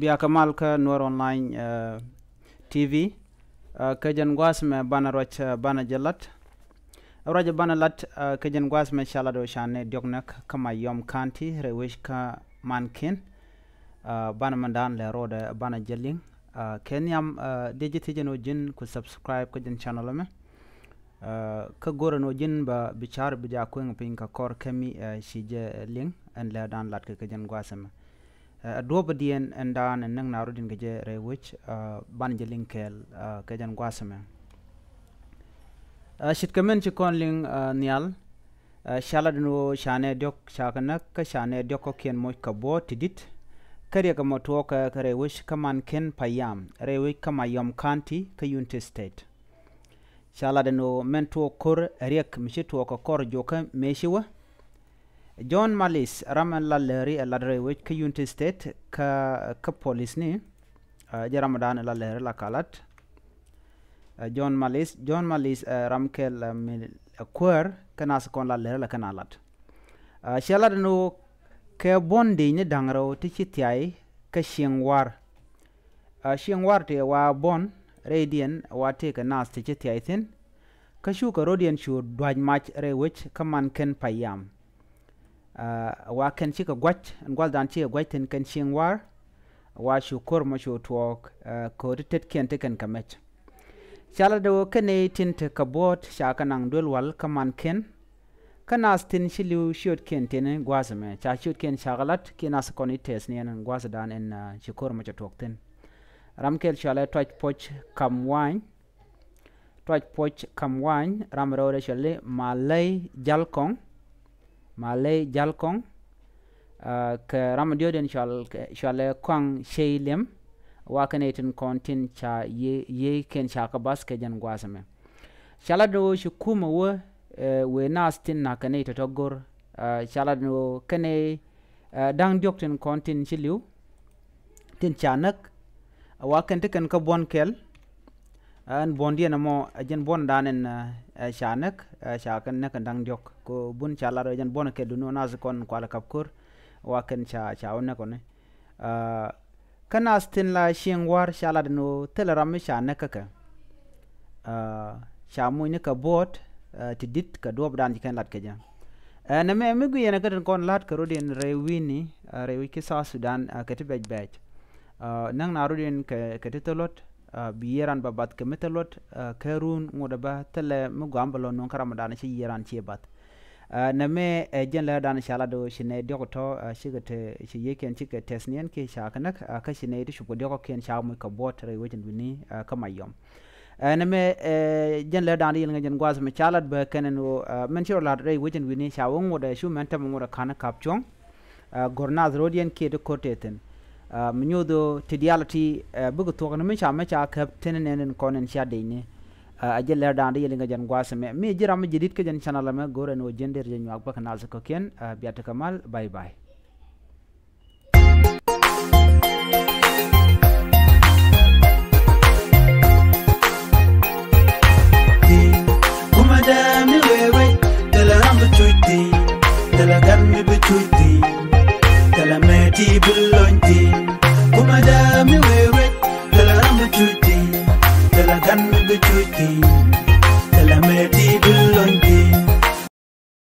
بیا کمال کا نور آنلاین TV کجن گواس میں بنا روچ بنا جلت راج بنا لت کجن گواس میں شالا دو شانه دیوگنک کما یوم کانتی رویش کا مانکین بنا مندان لرود بنا جلین کنیام دیجیتی جنو جن کو سبسکرایب کجن چینل میں کگور نو جن با بیچار بجا کوئنگ پینگ کا کور کمی شیجه لین ان لدان لات کجن گواس میں دو بدین اندان ننگ نارودین کجه رویش بنا جلین کل کجن گواس میں شت کمن چکون لین نیال شالا دنو شانه دیوک شاکنک کا شانه دیوک کو کین موج کبو تدیت کریه کما توک رویش کمان کن پیام رویش کما یوم کانتی کا یونتی ستیت شالا دنو من تو کور ریک مشی تو کور جوکا میشیوه جون مالیس رام لالری لادرویش کا یونتی ستیت کا پولیس نی جرامدان لالری لکالت جون مالیس رامکل کور کناس کون لالری لکنالت شالا دنو ke bondi ni dangro ti chitiai ke shingwar te wa bon radian wa te ke nas ti chitiai tin ka shu ka rodian shu dwaj match re which kaman ken payam wa ken chi ka gwach ngwal dan chi gwach tin ken shingwar wa shu kor ma shu twok ko tet ken te ken kamech chala do ken tin te ka bot sha kanang dul wal kaman ken kanas tin shilu shoot ken tin gwazame cha shoot ken shagalat kinas koni tes ni en gwazadan en chikor ma chatok tin ramkel shala touch poch kamwan ramrode shale malay jalkong ke ramdio den shale kwang sheilem wakanetin kontin cha ye ken shaka bas ke jan gwazame shala do shukuma wo we nastin na kane to togor chala no kane dang diokten kontin chiliu tin chanak wa kan te kan ka bon kel an bondi na mo ajen bon danen chanak cha kan na kan dang diok ko bun chala ro jen bon ke duno nas kon kwala kapkur wa kan cha on ko ne kanastin la shingwar chala no telaram chanak ka chamu ne ka bot tidit ka dob dan jikan lat kaja na me gu yana kan kon lat ka rodin rewini rewi ki sa Sudan ka te bej nang na rodin ka te tolot biyeran babat ka metalot karun ngoda ba tele mu gambalo non karamadan ci yeran ci bat na me jen la dan shala do shine dokoto shigate ci yeken ci ka tesnien ke shakanak ka shine di shugo doko ken shamu ka bot rewi jin bini kamayom name jen le dan yel ngajen gwaz me chalat ba kenen men chiro lat re wejin wini shawong woda shu mentam ngoda kana kapchong gornaz rodien ke de koteten mnyodo tidiality bugu to kana men chama cha kap tenen konen sha deine ajel le dan yel ngajen gwaz me jira me jidit ke jen channel me goren o jender jen yak ba kana za ko ken biata kamal bye bye Dami wewe tela rambu chuiti tela gami bichuiti tela meti bulonti kuma dami wewe tela rambu chuiti tela gami bichuiti tela meti bulonti